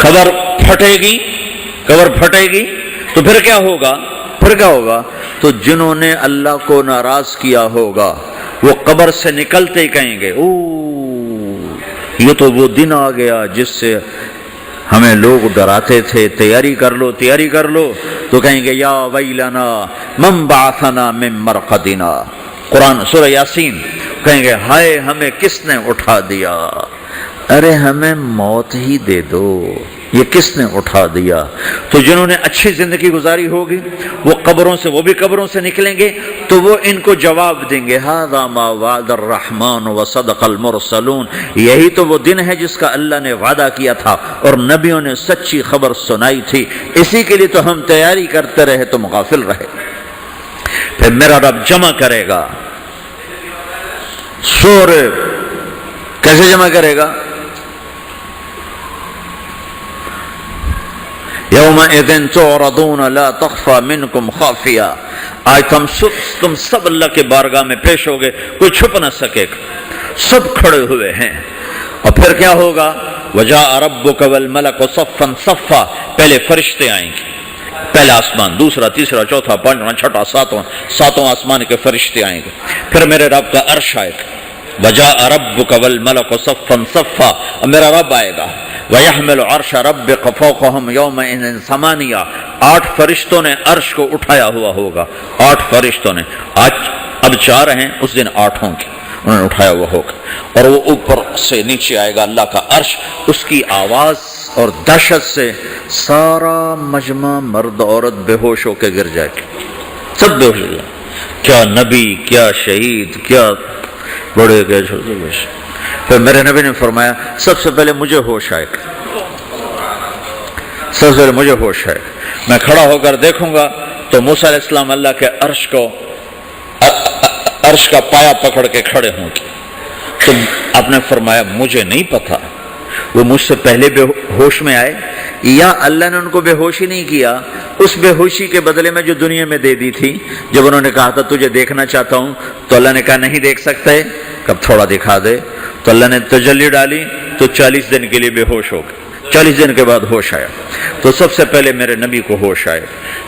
قبر پھٹے گی تو پھر کیا ہوگا؟ تو جنہوں نے اللہ کو ناراض کیا ہوگا وہ قبر سے نکلتے ہی کہیں گے یہ تو وہ دن آ گیا جس سے ہمیں لوگ ڈراتے تھے، تیاری کر لو، تو کہیں گے یا ویلنا من بعثنا من مرقدنا، قرآن سورہ یاسین، کہیں گے ہائے ہمیں کس نے اٹھا دیا، ارے ہمیں موت ہی دے دو، یہ کس نے اٹھا دیا؟ تو جنہوں نے اچھی زندگی گزاری ہوگی وہ بھی قبروں سے نکلیں گے تو وہ ان کو جواب دیں گے ھذا ما وعد الرحمن وصدق المرسلون، یہی تو وہ دن ہے جس کا اللہ نے وعدہ کیا تھا اور نبیوں نے سچی خبر سنائی تھی، اسی کے لیے تو ہم تیاری کرتے رہے، تم غافل رہے۔ پھر میرا رب جمع کرے گا، سورہ کیسے جمع کرے گا؟ یومئذ تعرضون لا تخفى منکم خافیہ، آج تم سب اللہ کے بارگاہ میں پیش ہوگے، کوئی چھپ نہ سکے گا، سب کھڑے ہوئے ہیں۔ اور پھر کیا ہوگا؟ وجاء ربک والملک صفا صفا، پہلے فرشتے آئیں گے، پہلا آسمان، دوسرا، تیسرا، چوتھا، پانچواں، چھٹا، ساتواں آسمان کے فرشتے آئیں گے، پھر میرے رب کا عرش آئے گا، وجاء ربک والملک صفا صفا، اور میرا رب آئے گا، وَيَحْمِلُ عَرْشَ رَبِّكَ فَوْقَهُمْ يَوْمَئِذٍ ثَمَانِيَةٌ، 8 فرشتوں نے عرش کو اٹھایا ہوا ہوگا، 8 فرشتوں نے، آج اب 4 ہیں، اس دن 8 ہوں گے، انہوں نے اٹھایا ہوا ہوگا، اور وہ اوپر سے نیچے آئے گا اللہ کا عرش، اس کی آواز اور دہشت سے سارا مجمع مرد عورت بے ہوش ہو کے گر جائے گا، سب بے ہوش ہو جائے، کیا نبی، کیا شہید، کیا بڑے، کیا چھوٹے، پھر میرے نبی نے فرمایا سب سے پہلے مجھے ہوش آئے گا، میں کھڑا ہو کر دیکھوں گا تو موسیٰ علیہ السلام اللہ کے عرش کا پایا پکڑ کے کھڑے ہوں گے، تو آپ نے فرمایا مجھے نہیں پتا وہ مجھ سے پہلے بے ہوش میں آئے یا اللہ نے ان کو بے ہوشی نہیں کیا، اس بے ہوشی کے بدلے میں جو دنیا میں دے دی تھی، جب انہوں نے کہا تھا تجھے دیکھنا چاہتا ہوں تو اللہ نے کہا نہیں دیکھ سکتے، کب تھوڑا دکھا دے، تو اللہ نے تجلی ڈالی تو 40 دن کے لیے بے ہوش ہو گئے، 40 دن کے بعد ہوش آیا، تو سب سے پہلے میرے نبی کو ہوش آئے،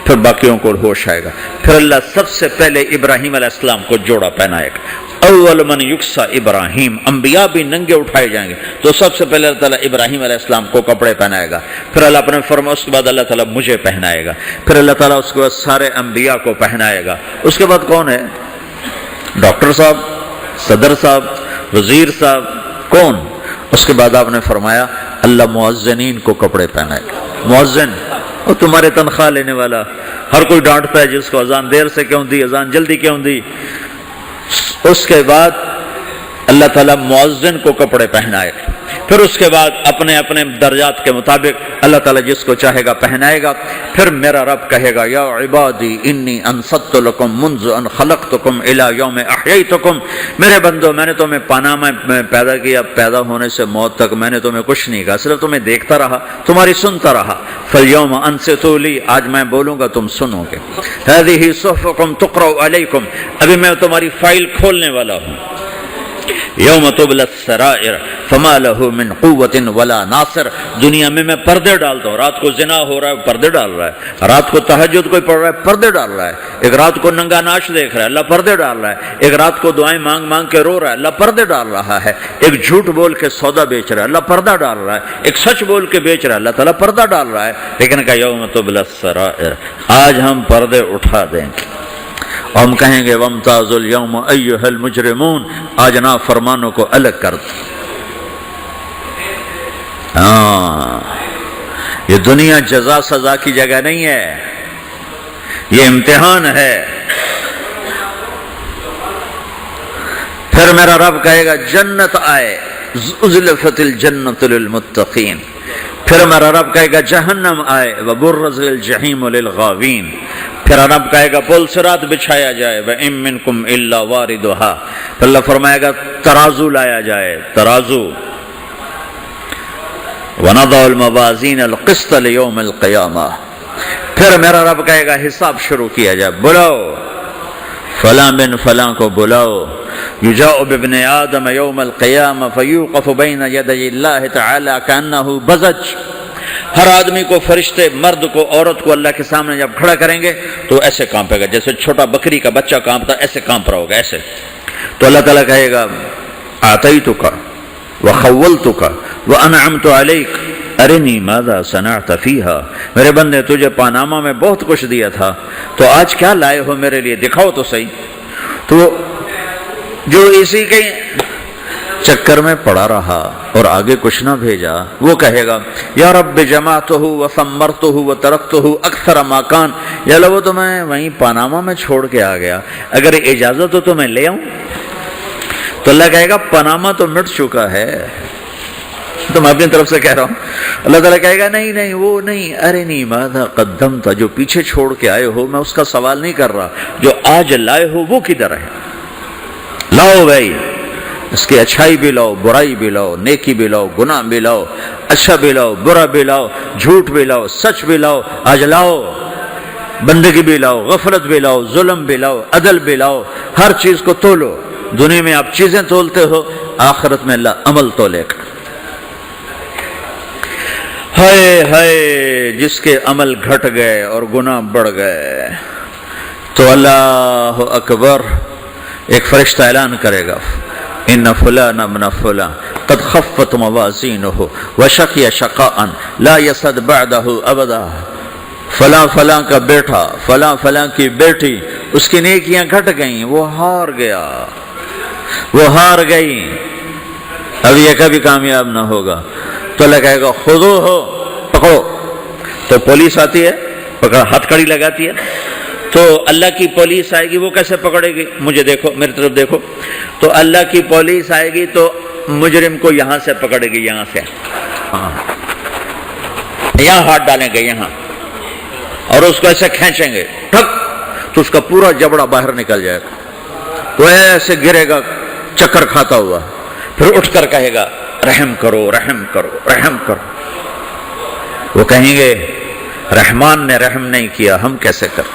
پھر باقیوں کو ہوش آئے گا، پھر اللہ سب سے پہلے ابراہیم علیہ السلام کو جوڑا پہنائے گا، اول من یکسا ابراہیم، انبیاء بھی ننگے اٹھائے جائیں گے، تو سب سے پہلے اللہ تعالیٰ ابراہیم علیہ السلام کو کپڑے پہنائے گا، پھر اللہ اپنے فرما، اس کے بعد اللہ تعالیٰ مجھے پہنائے گا، پھر اللہ تعالیٰ اس کے بعد سارے انبیاء کو پہنائے گا، اس کے بعد کون ہے؟ ڈاکٹر صاحب، صدر صاحب، وزیر صاحب، کون؟ اس کے بعد آپ نے فرمایا اللہ مؤذنین کو کپڑے پہنائے گا، مؤذن اور تمہارے تنخواہ لینے والا، ہر کوئی ڈانٹتا ہے جس کو اذان دیر سے کیوں دی، اذان جلدی کیوں دی، اس کے بعد اللہ تعالیٰ مؤذن کو کپڑے پہنائے گا، پھر اس کے بعد اپنے اپنے درجات کے مطابق اللہ تعالیٰ جس کو چاہے گا پہنائے گا، پھر میرا رب کہے گا یا عبادی انی انصت لکم منذ ان خلقتکم الی یوم احییتکم، میرے بندو میں نے تمہیں پاناما میں پیدا کیا، پیدا ہونے سے موت تک میں نے تمہیں کچھ نہیں کہا، صرف تمہیں دیکھتا رہا، تمہاری سنتا رہا، فالیوم انصتوا لی، آج میں بولوں گا تم سنو گے، ہذہ صحفکم تقرأ علیکم، ابھی میں تمہاری فائل کھولنے والا ہوں، یوم تبلی السرائر فما له من قوت ولا ناصر، دنیا میں پردے ڈالتا ہوں، رات کو زنا ہو رہا ہے پردے ڈال رہا ہے، رات کو تہجد کوئی پڑھ رہا ہے پردے ڈال رہا ہے، ایک رات کو ننگا ناچ دیکھ رہا ہے اللہ پردے ڈال رہا ہے، ایک رات کو دعائیں مانگ مانگ کے رو رہا ہے اللہ پردے ڈال رہا ہے، ایک جھوٹ بول کے سودا بیچ رہا ہے اللہ پردہ ڈال رہا ہے، ایک سچ بول کے بیچ رہا ہے اللہ تعالیٰ پردہ ڈال رہا ہے، لیکن کہ یوم تبلی السرائر، آج ہم پردے اٹھا دیں گے، ہم کہیں گے وامتازوا اليوم ایھا المجرمون، آج نافرمانوں کو الگ کر دو۔ ہاں، یہ دنیا جزا سزا کی جگہ نہیں ہے، یہ امتحان ہے۔ پھر میرا رب کہے گا جنت آئے، ازلفت الجنت للمتقین، پھر میرا رب کہے گا جہنم آئے، وبرز الجحیم للغاوین، پھر رب کہے گا پل صراط بچھایا جائے، وَإِن مِّنكُمْ إِلَّا وَارِدُهَا، پھر اللہ فرمائے گا ترازو لایا جائے، ترازو، وَنَضَعُ الْمَوَازِينَ الْقِسْطَ لِيَوْمِ الْقِيَامَةِ، پھر میرا رب کہے گا حساب شروع کیا جائے، بلاؤ فلاں بن فلاں کو بلاؤ، یجاء بابن آدم یوم القیامہ فیوقف بین یدی اللہ تعالی کأنہ بزج، ہر آدمی کو، فرشتے، مرد کو، عورت کو اللہ کے سامنے جب کھڑا کریں گے تو ایسے کانپے گا جیسے چھوٹا بکری کا بچہ کانپتا، ایسے کانپ رہا ہوگا ایسے. تو اللہ تعالیٰ کہے گا آتیتک وخولتک وانعمت علیک ارنی ماذا صنعت فیہا، میرے بندے تجھے پاناما میں بہت کچھ دیا تھا، تو آج کیا لائے ہو میرے لیے، دکھاؤ تو صحیح. تو جو اسی کے چکر میں پڑا رہا اور آگے کچھ نہ بھیجا، وہ کہے گا یا رب جمعتہ وثمرتہ وترکتہ اکثر ما کان، یا اللہ وہ تو میں وہیں پاناما میں چھوڑ کے آ گیا، اگر اجازت ہو تو میں لے آؤں. تو اللہ کہے گا پاناما تو مٹ چکا ہے، تو میں اپنی طرف سے کہہ رہا ہوں. اللہ تعالیٰ کہے گا نہیں نہیں وہ نہیں، ارنی ماذا قدمت، جو پیچھے چھوڑ کے آئے ہو میں اس کا سوال نہیں کر رہا، جو آج لائے ہو وہ کدھر ہے، لاؤ بھائی، اس کی اچھائی بھی لاؤ، برائی بھی لاؤ، نیکی بھی لاؤ، گناہ بھی لاؤ، اچھا بھی لاؤ، برا بھی لاؤ، جھوٹ بھی لاؤ، سچ بھی لاؤ، آج لاؤ. بندگی بھی لاؤ، غفلت بھی لاؤ، ظلم بھی لاؤ، عدل بھی لاؤ، ہر چیز کو تولو. دنیا میں آپ چیزیں تولتے ہو، آخرت میں اللہ عمل تولے گا. ہائے ہائے جس کے عمل گھٹ گئے اور گناہ بڑھ گئے، تو اللہ اکبر، ایک فرشتہ اعلان کرے گا ان فلان ابن فلان قد خفت موازینہ وشقی شقاء لا یسد بعدہ ابدا، فلاں فلاں کا بیٹا، فلاں فلاں کی بیٹی، اس کی نیکیاں گھٹ گئیں، وہ ہار گیا، وہ ہار گئی، اب یہ کبھی کامیاب نہ ہوگا. تو اللہ کہے گا خودو ہو، پکڑو. تو پولیس آتی ہے، پکڑا، ہتھ کڑی لگاتی ہے. تو اللہ کی پولیس آئے گی، وہ کیسے پکڑے گی، مجھے دیکھو، میری طرف دیکھو. تو اللہ کی پولیس آئے گی تو مجرم کو یہاں سے پکڑے گی، یہاں سے، ہاں یہاں ہاتھ ڈالیں گے یہاں، اور اس کو ایسے کھینچیں گے ٹھک، تو اس کا پورا جبڑا باہر نکل جائے گا، وہ ایسے گرے گا چکر کھاتا ہوا، پھر اٹھ کر کہے گا رحم کرو رحم کرو رحم کرو. وہ کہیں گے رحمان نے رحم نہیں کیا، ہم کیسے کریں.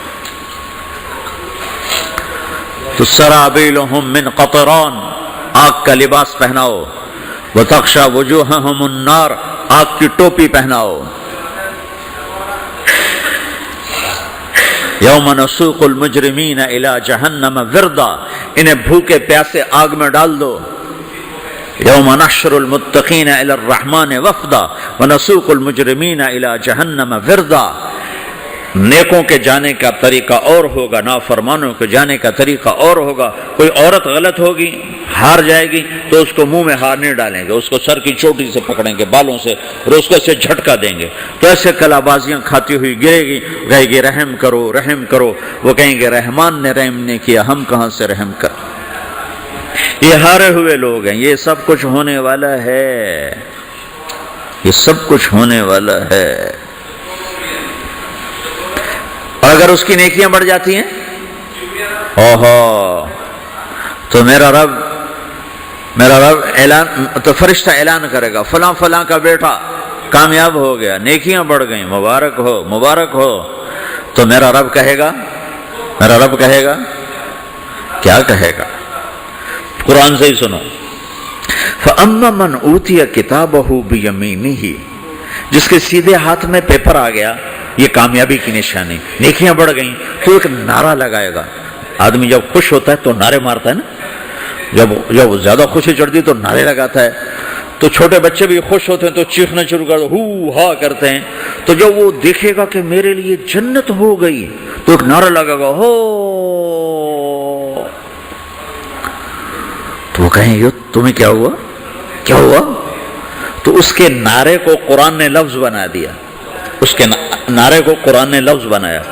تو سرابیلہم من قطران، آگ کا لباس پہناؤ، وتغشا وجوہہم النار، آگ کی ٹوپی پہناؤ. یوم نسوق المجرمین الی جہنم وردا، انہیں بھوکے پیاسے آگ میں ڈال دو. یوم نحشر المتقین الی الرحمن وفدا ونسوق المجرمین الی جہنم وردا. نیکوں کے جانے کا طریقہ اور ہوگا، نافرمانوں کے جانے کا طریقہ اور ہوگا. کوئی عورت غلط ہوگی، ہار جائے گی، تو اس کو منہ میں ہار نہیں ڈالیں گے، اس کو سر کی چوٹی سے پکڑیں گے، بالوں سے، اور اس کو ایسے جھٹکا دیں گے. تو ایسے کلا بازیاں کھاتی ہوئی گرے گی، کہے گی رحم کرو رحم کرو. وہ کہیں گے رحمان نے رحم نہیں کیا، ہم کہاں سے رحم کر. یہ ہارے ہوئے لوگ ہیں. یہ سب کچھ ہونے والا ہے، یہ سب کچھ ہونے والا ہے. اور اگر اس کی نیکیاں بڑھ جاتی ہیں، اوہو، تو میرا رب اعلان، تو فرشتہ اعلان کرے گا فلاں فلاں کا بیٹا کامیاب ہو گیا، نیکیاں بڑھ گئیں، مبارک ہو مبارک ہو. تو میرا رب کہے گا کیا کہے گا، قرآن سے ہی سنو. فَأَمَّا مَنْ أُوتِيَ كِتَابَهُ بِيَمِينِهِ، جس کے سیدھے ہاتھ میں پیپر آ گیا، یہ کامیابی کی نشانی، نیکیاں بڑھ گئیں، تو ایک نعرہ لگائے گا. آدمی جب خوش ہوتا ہے تو نعرے مارتا ہے نا، جب زیادہ خوشی چڑھتی تو نعرے لگاتا ہے. تو چھوٹے بچے بھی خوش ہوتے ہیں تو چیخنا شروع کر ہو ہا کرتے ہیں. تو جب وہ دیکھے گا کہ میرے لیے جنت ہو گئی تو ایک نعرہ لگے گا ہو. تو وہ کہیں گے تمہیں کیا ہوا کیا ہوا. تو اس کے نعرے کو قرآن نے لفظ بنا دیا، اس کے نعرے کو قرآن نے لفظ بنایا.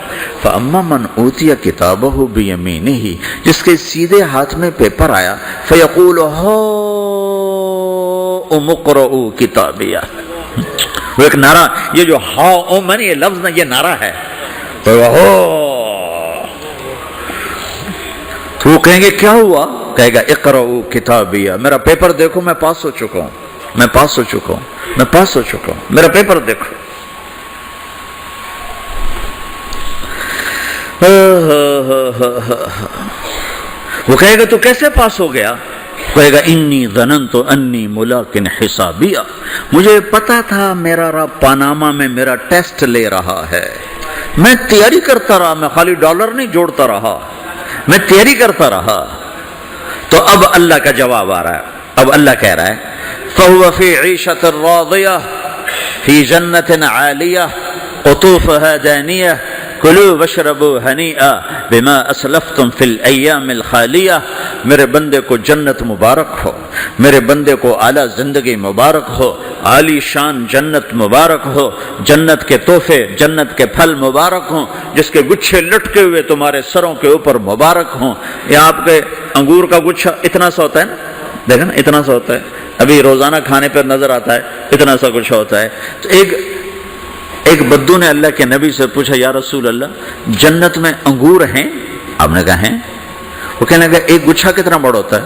فَأَمَّا مَنْ أُوتِيَ كِتَابَهُ بِيَمِينِهِ، جس کے سیدھے ہاتھ میں پیپر آیا، فَيَقُولُ هَاؤْمُ اقْرَءُوا كِتَابِيَهْ. وہ ایک نعرہ، یہ جو ہاؤم ہے یہ لفظ نہ، یہ نعرہ ہے. تو وہ کہیں گے کیا ہوا، کہے گا اقرؤوا کتابیہ، میرا پیپر دیکھو، میں پاس ہو چکا ہوں، میں پاس ہو چکا ہوں، میں پاس ہو چکا ہوں، میرا پیپر دیکھو. وہ کہے گا تو کیسے پاس ہو گیا، کہے گا انی ظننت انی ملاق حسابیہ، مجھے پتا تھا میرا رب پاناما میں میرا ٹیسٹ لے رہا ہے، میں تیاری کرتا رہا، میں خالی ڈالر نہیں جوڑتا رہا، میں تیاری کرتا رہا۔ تو اب اللہ کا جواب آ رہا ہے، اب اللہ کہہ رہا ہے فَهُوَ فِي عِيشَةٍ رَاضِيَةٍ فِي جَنَّةٍ عَالِيَةٍ قُطُوفُهَا دَانِيَةٌ کلوا واشربوا ہنیئا بما اسلفتم فی الایام الخالیہ۔ میرے بندے کو جنت مبارک ہو، میرے بندے کو اعلیٰ زندگی مبارک ہو، عالی شان جنت مبارک ہو، جنت کے تحفے، جنت کے پھل مبارک ہوں، جس کے گچھے لٹکے ہوئے تمہارے سروں کے اوپر مبارک ہوں۔ یہ آپ کے انگور کا گچھا اتنا سا ہوتا ہے نا، دیکھیں نا اتنا سا ہوتا ہے، ابھی روزانہ کھانے پر نظر آتا ہے، اتنا سا گچھا ہوتا ہے۔ تو ایک بدو نے اللہ کے نبی سے پوچھا یا رسول اللہ جنت میں انگور ہیں؟ آپ نے کہا ہیں۔ وہ کہنے لگا ایک گچھا کتنا بڑا ہوتا ہے؟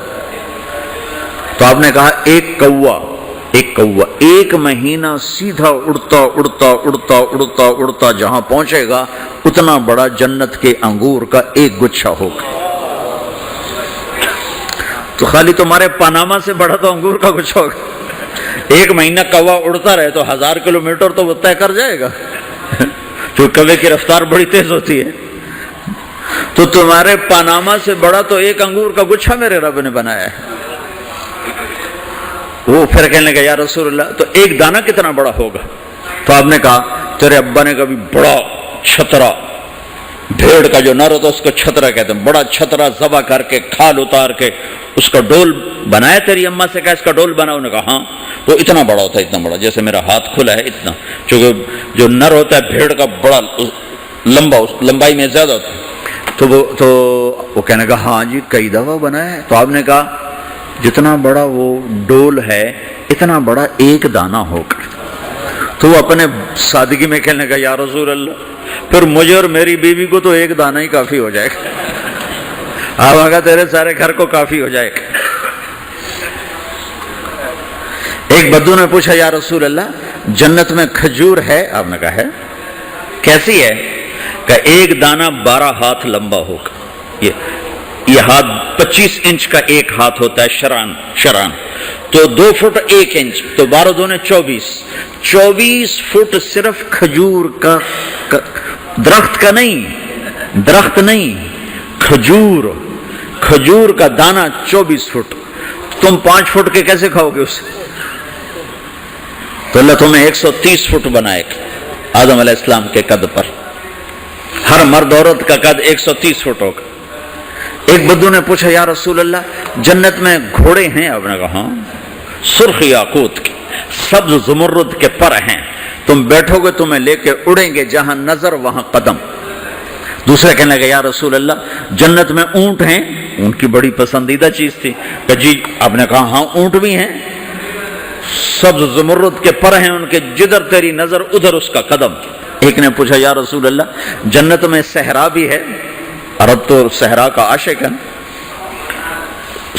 تو آپ نے کہا ایک کوا ایک مہینہ سیدھا اڑتا اڑتا اڑتا اڑتا اڑتا جہاں پہنچے گا اتنا بڑا جنت کے انگور کا ایک گچھا ہوگا۔ تو خالی تمہارے پاناما سے بڑا تو انگور کا گچھا ہوگا۔ ایک مہینہ کوا اڑتا رہے تو 1000 کلومیٹر تو وہ طے کر جائے گا، جو کوے کی رفتار بڑی تیز ہوتی ہے۔ تو تمہارے پاناما سے بڑا تو ایک انگور کا گچھا میرے رب نے بنایا ہے۔ وہ پھر کہنے لگا یا رسول اللہ تو ایک دانہ کتنا بڑا ہوگا؟ تو آپ نے کہا تیرے ابا نے کبھی بڑا چھترا، بھیڑ کا جو نر ہوتا ہے اس کو چھترا کہتے ہیں، بڑا چھترا ذبح کر کے کھال اتار کے اس کا ڈول بنایا؟ تیری اماں سے کہا اس کا ڈول بناؤ؟ نے کہا ہاں۔ تو اتنا بڑا ہوتا ہے، اتنا بڑا جیسے میرا ہاتھ کھلا ہے اتنا، چونکہ جو نر ہوتا ہے بھیڑ کا بڑا لمبا، لمبائی میں زیادہ ہوتا ہے۔ تو وہ کہنے کا ہاں جی کئی دفعہ بنایا ہے۔ تو آپ نے کہا جتنا بڑا وہ ڈول ہے اتنا بڑا ایک دانہ ہوگا۔ تو وہ اپنے سادگی میں کہنے کا یا رسول اللہ پھر مجھے اور میری بیوی کو تو ایک دانہ ہی کافی ہو جائے گا، آپ آگا تیرے سارے گھر کو کافی ہو جائے گا۔ ایک بدو نے پوچھا یا رسول اللہ جنت میں کھجور ہے؟ آپ نے کہا ہے۔ کیسی ہے؟ کہ ایک دانہ 12 ہاتھ لمبا ہوگا۔ یہ ہاتھ 25 انچ کا ایک ہاتھ ہوتا ہے، شران تو 2 فٹ 1 انچ، تو 12 دونے 24 فٹ صرف کھجور کا، درخت کا نہیں، درخت نہیں، کھجور کا دانہ 24 فٹ۔ تم 5 فٹ کے کیسے کھاؤ گے اسے؟ تو اللہ تمہیں 130 فٹ بنائے گا آدم علیہ السلام کے قد پر، ہر مرد عورت کا قد 130 فٹ ہوگا۔ ایک بدو نے پوچھا یا رسول اللہ جنت میں گھوڑے ہیں؟ آپ نے کہا ہاں، سرخ یاقوت کے، سبز زمرد کے پر ہیں، تم بیٹھو گے تمہیں لے کے اڑیں گے، جہاں نظر وہاں قدم۔ دوسرے کہنے لگے یا رسول اللہ جنت میں اونٹ ہیں؟ ان کی بڑی پسندیدہ چیز تھی کہ جی، آپ نے کہا ہاں اونٹ بھی ہیں، سبز زمرد کے پر ہیں ان کے، جدھر تیری نظر ادھر اس کا قدم۔ ایک نے پوچھا یا رسول اللہ جنت میں صحرا بھی ہے؟ عرب تو صحرا کا عاشق ہے،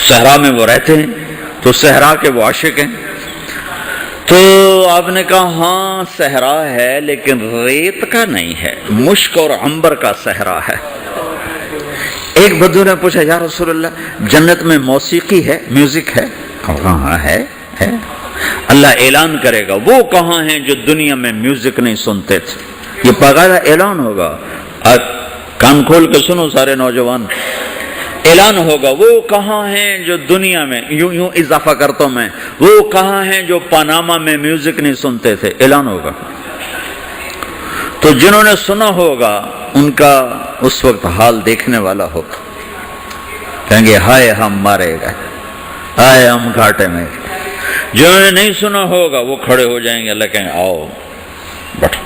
صحرا میں وہ رہتے ہیں تو صحرا کے وہ عاشق ہیں۔ تو آپ نے کہا ہاں صحرا ہے لیکن ریت کا نہیں ہے، مشک اور عنبر کا صحرا ہے۔ ایک بدو نے پوچھا یا رسول اللہ جنت میں موسیقی ہے، میوزک ہے؟ ہاں ہے۔ اللہ اعلان کرے گا وہ کہاں ہیں جو دنیا میں میوزک نہیں سنتے تھے، یہ باقاعدہ اعلان ہوگا، کان کھول کے سنو سارے نوجوان، اعلان ہوگا وہ کہاں ہیں جو دنیا میں، یوں اضافہ کرتا ہوں میں، وہ کہاں ہیں جو پاناما میں میوزک نہیں سنتے تھے، اعلان ہوگا۔ تو جنہوں نے سنا ہوگا ان کا اس وقت حال دیکھنے والا ہوگا، کہیں گے ہائے ہم مارے گئے، ہائے ہم گھاٹے میں۔ جنہوں نے نہیں سنا ہوگا وہ کھڑے ہو جائیں گے، اللہ کہیں گے آؤ بیٹھو۔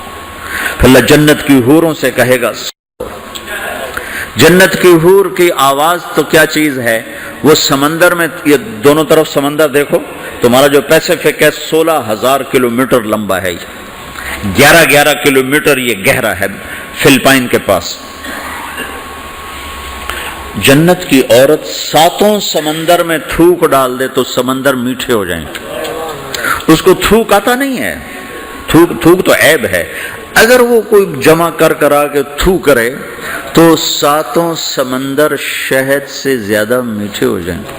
اللہ جنت کی حوروں سے کہے گا، جنت کی حور کی آواز تو کیا چیز ہے، وہ سمندر میں، یہ دونوں طرف سمندر دیکھو، تمہارا جو پیسیفک ہے 16,000 کلومیٹر لمبا ہے، 11 کلومیٹر یہ گہرا ہے فلپائن کے پاس۔ جنت کی عورت 7 سمندر میں تھوک ڈال دے تو سمندر میٹھے ہو جائیں گے، اس کو تھوک آتا نہیں ہے، تھوک تو عیب ہے، اگر وہ کوئی جمع کرا کے تھو کرے تو 7 سمندر شہد سے زیادہ میٹھے ہو جائیں گے۔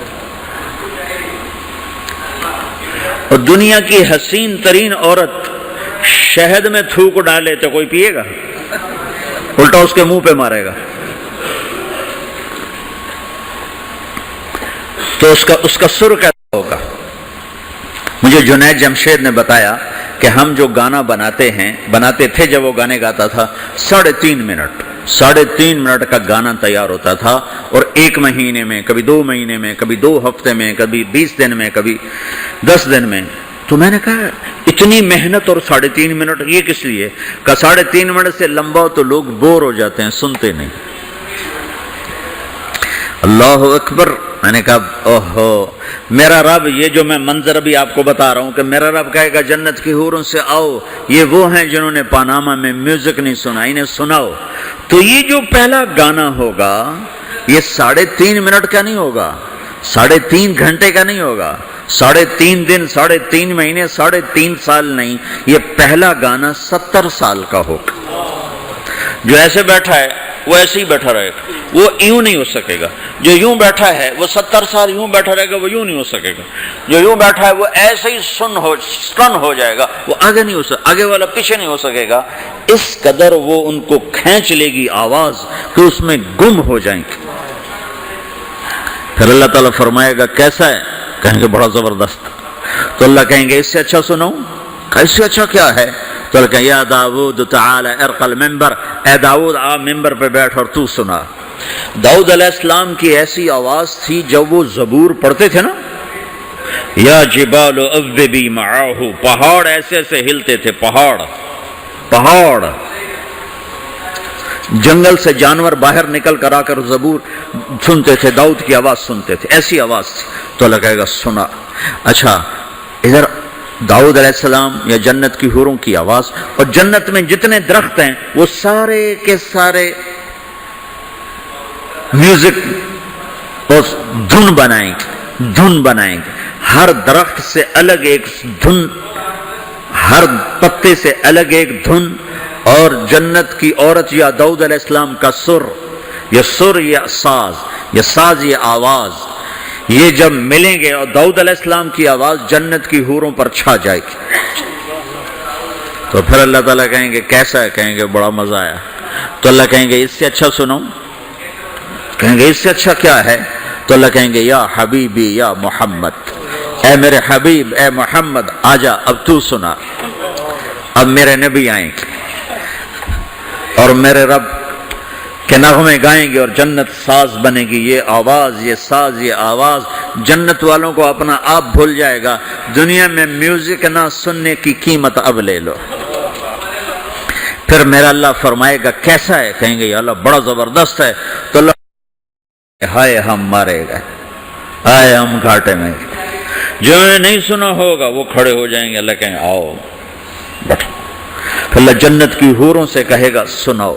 اور دنیا کی حسین ترین عورت شہد میں تھوک ڈالے تو کوئی پیے گا؟ الٹا اس کے منہ پہ مارے گا. تو اس کا سر کیسا ہوگا؟ مجھے جنید جمشید نے بتایا کہ ہم جو گانا بناتے تھے جب وہ گانے گاتا تھا 3.5 منٹ کا گانا تیار ہوتا تھا، اور 1 مہینے میں، کبھی 2 مہینے میں، کبھی 2 ہفتے میں، کبھی 20 دن میں، کبھی 10 دن میں. تو میں نے کہا اتنی محنت اور 3.5 منٹ یہ کس لیے؟ کہ 3.5 منٹ سے لمبا ہو تو لوگ بور ہو جاتے ہیں، سنتے نہیں. اللہ اکبر. میں نے کہا اوہو میرا رب، یہ جو میں منظر ابھی آپ کو بتا رہا ہوں کہ میرا رب کہے گا جنت کی حوروں سے آؤ، یہ وہ ہیں جنہوں نے پاناما میں میوزک نہیں سنا، انہیں سناؤ. تو یہ جو پہلا گانا ہوگا یہ 3.5 منٹ کا نہیں ہوگا، 3.5 گھنٹے کا نہیں ہوگا، 3.5 دن، 3.5 مہینے، 3.5 سال نہیں. یہ پہلا گانا 70 سال کا ہوگا. جو ایسے بیٹھا ہے وہ ایسے ہی بیٹھا رہے گا، وہ یوں نہیں ہو سکے گا. جو یوں بیٹھا ہے وہ 70 سال یوں بیٹھا رہے گا، وہ یوں نہیں ہو سکے گا. جو یوں بیٹھا ہے وہ ایسے ہی سن ہو جائے گا، وہ آگے نہیں ہو سکے، آگے والا پیچھے نہیں ہو سکے گا. اس قدر وہ ان کو کھینچ لے گی آواز کہ اس میں گم ہو جائیں گے. پھر اللہ تعالیٰ فرمائے گا کیسا ہے؟ کہیں گے بڑا زبردست. تو اللہ کہیں گے اس سے اچھا سناؤں؟ اس سے اچھا کیا ہے؟ تو اللہ کہیں یا داؤد تعالی ارق المنبر، اے داؤد آ ممبر پہ بیٹھ اور تو سنا. داؤد علیہ السلام کی ایسی آواز تھی جب وہ زبور پڑھتے تھے نا، یا جبال اوبی معاہ، پہاڑ ایسے ایسے ہلتے تھے، پہاڑ جنگل سے جانور باہر نکل کر آ کر زبور سنتے تھے، داؤد کی آواز سنتے تھے، ایسی آواز تھی. تو اللہ کہے گا سنا. اچھا ادھر داؤد علیہ السلام یا جنت کی حوروں کی آواز، اور جنت میں جتنے درخت ہیں وہ سارے کے سارے میوزک اور دھن بنائیں گے. ہر درخت سے الگ ایک دھن، ہر پتے سے الگ ایک دھن. اور جنت کی عورت یا داؤد علیہ السلام کا سر یا ساز یہ آواز، یہ جب ملیں گے اور داؤد علیہ السلام کی آواز جنت کی حوروں پر چھا جائے گی. تو پھر اللہ تعالیٰ کہیں گے کیسا ہے؟ کہیں گے بڑا مزہ آیا. تو اللہ کہیں گے اس سے اچھا سناؤں؟ کہیں گے اس سے اچھا کیا ہے؟ تو اللہ کہیں گے یا حبیبی یا محمد، اے میرے حبیب، اے محمد آجا اب تو سنا. اب میرے نبی آئیں گے اور میرے رب کے نغمے گائیں گے اور جنت ساز بنے گی. یہ آواز، یہ ساز، یہ آواز جنت والوں کو اپنا آپ بھول جائے گا. دنیا میں میوزک نہ سننے کی قیمت اب لے لو. پھر میرا اللہ فرمائے گا کیسا ہے؟ کہیں گے یا اللہ بڑا زبردست ہے. تو اللہ ہائے ہم مارے گئے، ہائے ہم گھاٹے میں. جو نہیں سنا ہوگا وہ کھڑے ہو جائیں گے. اللہ کہیں گے آؤ بیٹھو. پھر اللہ جنت کی حوروں سے کہے گا سناؤ.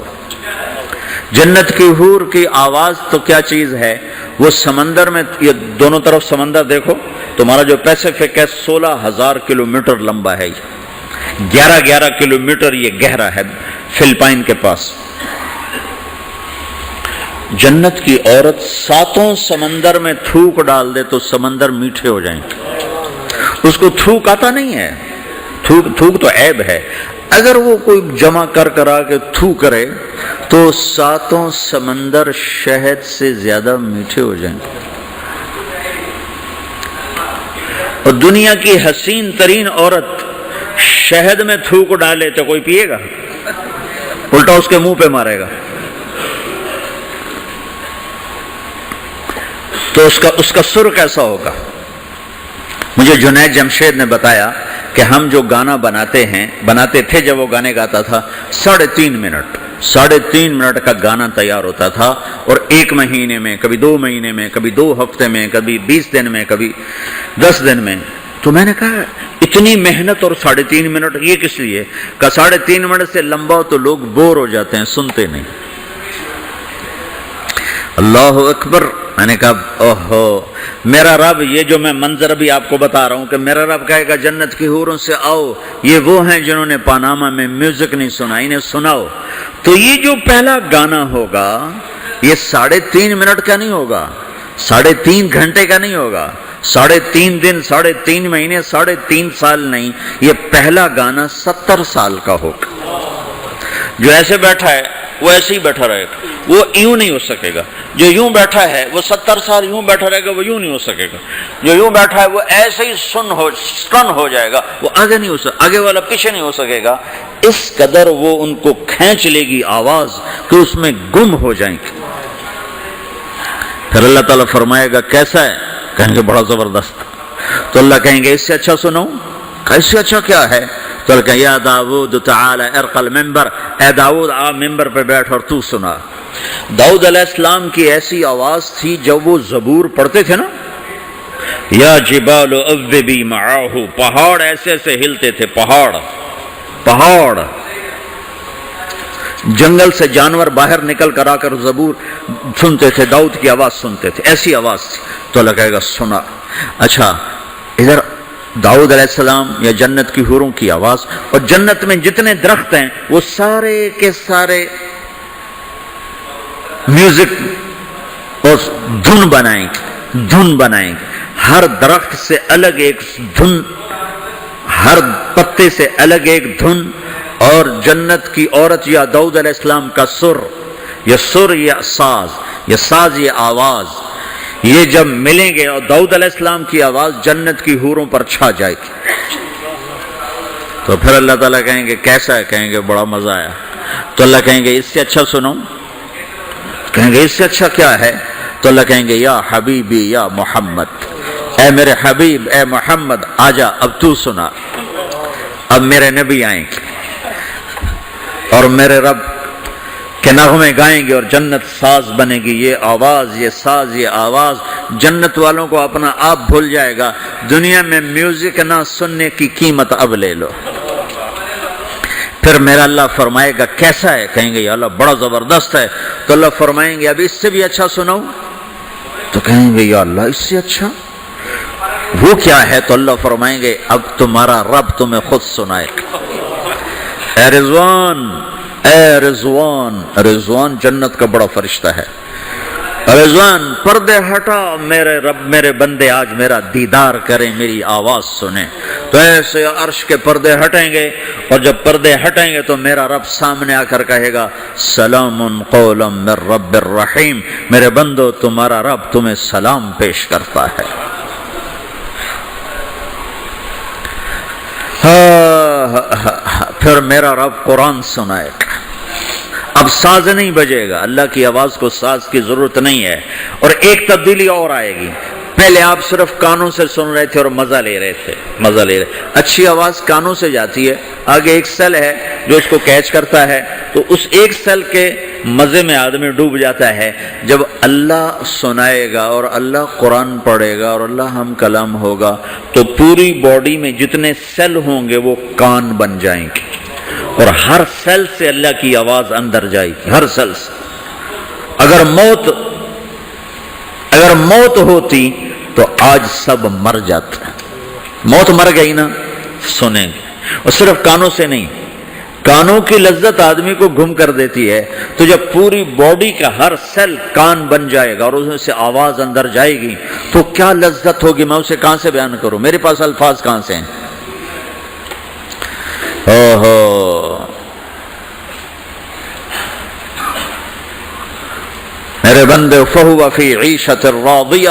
جنت کی حور کی آواز تو کیا چیز ہے، وہ سمندر میں، یہ دونوں طرف سمندر دیکھو، تمہارا جو پیسفک ہے 16,000 کلومیٹر لمبا ہے، 11 کلومیٹر یہ گہرا ہے فلپائن کے پاس. جنت کی عورت 7 سمندر میں تھوک ڈال دے تو سمندر میٹھے ہو جائیں گے. اس کو تھوک آتا نہیں ہے، تھوک تو عیب ہے. اگر وہ کوئی جمع کرا کے تھو کرے تو 7 سمندر شہد سے زیادہ میٹھے ہو جائیں گے. اور دنیا کی حسین ترین عورت شہد میں تھوک ڈالے تو کوئی پیے گا؟ الٹا اس کے منہ پہ مارے گا. تو اس کا سر کیسا ہوگا؟ مجھے جنید جمشید نے بتایا کہ ہم جو گانا بناتے تھے جب وہ گانے گاتا تھا 3.5 منٹ کا گانا تیار ہوتا تھا، اور 1 مہینے میں، کبھی 2 مہینے میں، کبھی 2 ہفتے میں، کبھی 20 دن میں، کبھی 10 دن میں. تو میں نے کہا اتنی محنت اور 3.5 منٹ یہ کس لیے؟ کہ 3.5 منٹ سے لمبا ہو تو لوگ بور ہو جاتے ہیں، سنتے نہیں. اللہ اکبر. میں نے کہا اوہو میرا رب، یہ جو میں منظر ابھی آپ کو بتا رہا ہوں کہ میرا رب کہے گا جنت کی حوروں سے آؤ، یہ وہ ہیں جنہوں نے پاناما میں میوزک نہیں سنا، انہیں سناؤ. تو یہ جو پہلا گانا ہوگا یہ 3.5 منٹ کا نہیں ہوگا، 3.5 گھنٹے کا نہیں ہوگا، 3.5 دن 3.5 مہینے 3.5 سال نہیں، یہ پہلا گانا 70 سال کا ہوگا۔ جو ایسے بیٹھا ہے وہ ایسے ہی بیٹھا رہے گا، وہ یوں نہیں ہو سکے گا۔ جو یوں بیٹھا ہے وہ 70 سال یوں بیٹھا رہے گا، وہ یوں نہیں ہو سکے گا۔ جو یوں بیٹھا ہے وہ ایسے ہی سٹن ہو جائے گا، وہ آگے نہیں ہو سکے، آگے والا پیچھے نہیں ہو سکے گا۔ اس قدر وہ ان کو کھینچ لے گی آواز کہ اس میں گم ہو جائیں گے۔ پھر اللہ تعالیٰ فرمائے گا کیسا ہے؟ کہیں گے بڑا زبردست۔ تو اللہ کہیں گے اس سے اچھا سناؤں؟ اس سے اچھا کیا ہے؟ تو اللہ کہیں یا داود تعالی ارق المنبر، اے داود آپ ممبر پہ بیٹھ اور تو سنا۔ داؤد علیہ السلام کی ایسی آواز تھی جب وہ زبور پڑھتے تھے نا، یا جبال اوبی معاہ، پہاڑ ایسے ایسے ہلتے تھے، پہاڑ جنگل سے جانور باہر نکل کر آ کر زبور سنتے تھے، داؤد کی آواز سنتے تھے، ایسی آواز تھی۔ تو اللہ کہے گا سنا۔ اچھا ادھر داؤد علیہ السلام یا جنت کی حوروں کی آواز، اور جنت میں جتنے درخت ہیں وہ سارے کے سارے میوزک اور دھن بنائیں گے، ہر درخت سے الگ ایک دھن، ہر پتے سے الگ ایک دھن، اور جنت کی عورت یا داؤد علیہ السلام کا سر یا ساز یہ آواز، یہ جب ملیں گے اور داؤد علیہ السلام کی آواز جنت کی حوروں پر چھا جائے گی، تو پھر اللہ تعالیٰ کہیں گے کیسا ہے؟ کہیں گے بڑا مزہ آیا۔ تو اللہ کہیں گے اس سے اچھا سنو؟ کہیں گے اس سے اچھا کیا ہے؟ تو اللہ کہیں گے یا حبیبی یا محمد، اے میرے حبیب اے محمد آجا، اب تو سنا۔ اب میرے نبی آئیں گے اور میرے رب کے نغمے گائیں گے اور جنت ساز بنے گی۔ یہ آواز، یہ ساز، یہ آواز جنت والوں کو اپنا آپ بھول جائے گا۔ دنیا میں میوزک نہ سننے کی قیمت اب لے لو۔ پھر میرا اللہ فرمائے گا کیسا ہے؟ کہیں گے یا اللہ بڑا زبردست ہے۔ تو اللہ فرمائیں گے اب اس سے بھی اچھا سناؤں؟ تو کہیں گے یا اللہ اس سے اچھا وہ کیا ہے؟ تو اللہ فرمائیں گے اب تمہارا رب تمہیں خود سنائے گا۔ اے رضوان جنت کا بڑا فرشتہ ہے۔ رضوان پردے ہٹا، میرے رب میرے بندے آج میرا دیدار کریں، میری آواز سنیں۔ تو ایسے عرش کے پردے ہٹیں گے، اور جب پردے ہٹیں گے تو میرا رب سامنے آ کر کہے گا سلام قولا من رب الرحیم، میرے بندو تمہارا رب تمہیں سلام پیش کرتا ہے۔ پھر میرا رب قرآن سنائے گا۔ اب ساز نہیں بجے گا، اللہ کی آواز کو ساز کی ضرورت نہیں ہے۔ اور ایک تبدیلی اور آئے گی، پہلے آپ صرف کانوں سے سن رہے تھے اور مزہ لے رہے۔ اچھی آواز کانوں سے جاتی ہے، آگے ایک سیل ہے جو اس کو کیچ کرتا ہے، تو اس ایک سیل کے مزے میں آدمی ڈوب جاتا ہے۔ جب اللہ سنائے گا اور اللہ قرآن پڑھے گا اور اللہ ہم کلام ہوگا تو پوری باڈی میں جتنے سیل ہوں گے وہ کان بن جائیں گے، اور ہر سیل سے اللہ کی آواز اندر جائے گی، ہر سیل سے۔ اگر موت ہوتی تو آج سب مر جاتے۔ موت مر گئی نا، سنیں گے، اور صرف کانوں سے نہیں، کانوں کی لذت آدمی کو گم کر دیتی ہے، تو جب پوری باڈی کا ہر سیل کان بن جائے گا اور اس میں سے آواز اندر جائے گی تو کیا لذت ہوگی، میں اسے کہاں سے بیان کروں، میرے پاس الفاظ کہاں سے ہیں۔ میرے بندے فہو فی عیشۃ راضیہ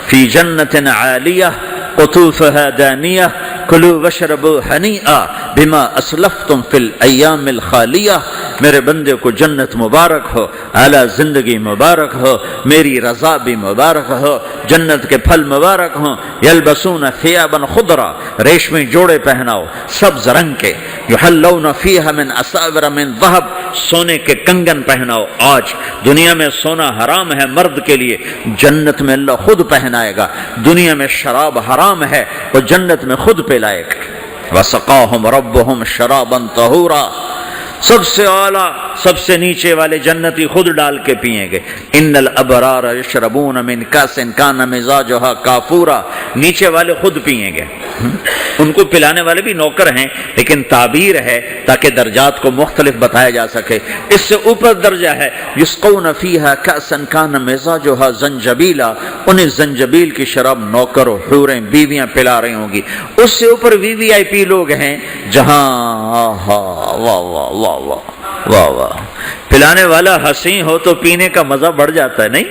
فی جنت عالیہ قطوفها دانیہ کلوا واشربوا ہنیئا بما اسلفتم فی الایام الخالیہ۔ میرے بندے کو جنت مبارک ہو، اعلیٰ زندگی مبارک ہو، میری رضا بھی مبارک ہو، جنت کے پھل مبارک ہوں۔ یلبسون ثیابا خضرا، ریشمی جوڑے پہناؤ سبز رنگ کے، یحلون فیہا من اساور من ذہب، سونے کے کنگن پہناؤ۔ آج دنیا میں سونا حرام ہے مرد کے لیے، جنت میں اللہ خود پہنائے گا۔ دنیا میں شراب حرام ہے، وہ جنت میں خود پلائے گا۔ وسقاہم ربہم شرابا طہورا، سب سے اعلیٰ سب سے نیچے والے جنتی خود ڈال کے پیئیں گے. ان الابرار یشربون من کاس کان مزاجها کافورا، نیچے والے خود پیئیں گے. ان کو پلانے والے بھی نوکر ہیں، لیکن تعبیر ہے تاکہ درجات کو مختلف بتایا جا سکے. اس سے اوپر درجہ ہے یسقون فیہا کاسا کان مزاجها زنجبیلا، انہیں زنجبیل کی شراب نوکر و حوریں بیویاں پلا رہی ہوں گی. اس سے اوپر VIP لوگ ہیں جہاں واہ واہ واہ واہ واہ واہ، پلانے والا حسین ہو تو پینے کا مزہ بڑھ جاتا ہے نہیں؟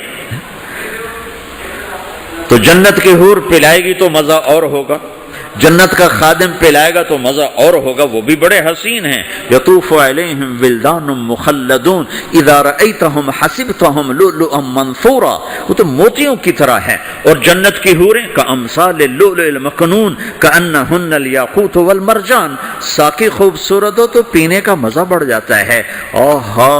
تو جنت کی حور پلائے گی تو مزہ اور ہوگا، جنت کا خادم پلائے گا تو مزہ اور ہوگا. وہ بھی بڑے حسین ہیں. یطوف علیہم ولدان مخلدون اذا رأیتہم حسبتہم لؤلؤا منثورا، وہ تو موتیوں کی طرح ہیں. اور جنت کی حوریں کامثال اللؤلؤ المکنون کأنہن الیاقوت والمرجان. ساقی خوبصورت ہو تو پینے کا مزہ بڑھ جاتا ہے. آہا،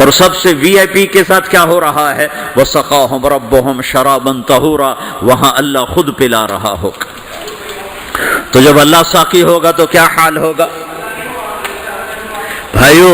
اور سب سے VIP کے ساتھ کیا ہو رہا ہے؟ وَسَقَاهُمْ رَبُّهُمْ شَرَابًا طَهُورًا، وہاں اللہ خود پلا رہا ہوگا. تو جب اللہ ساقی ہوگا تو کیا حال ہوگا؟ بھائیو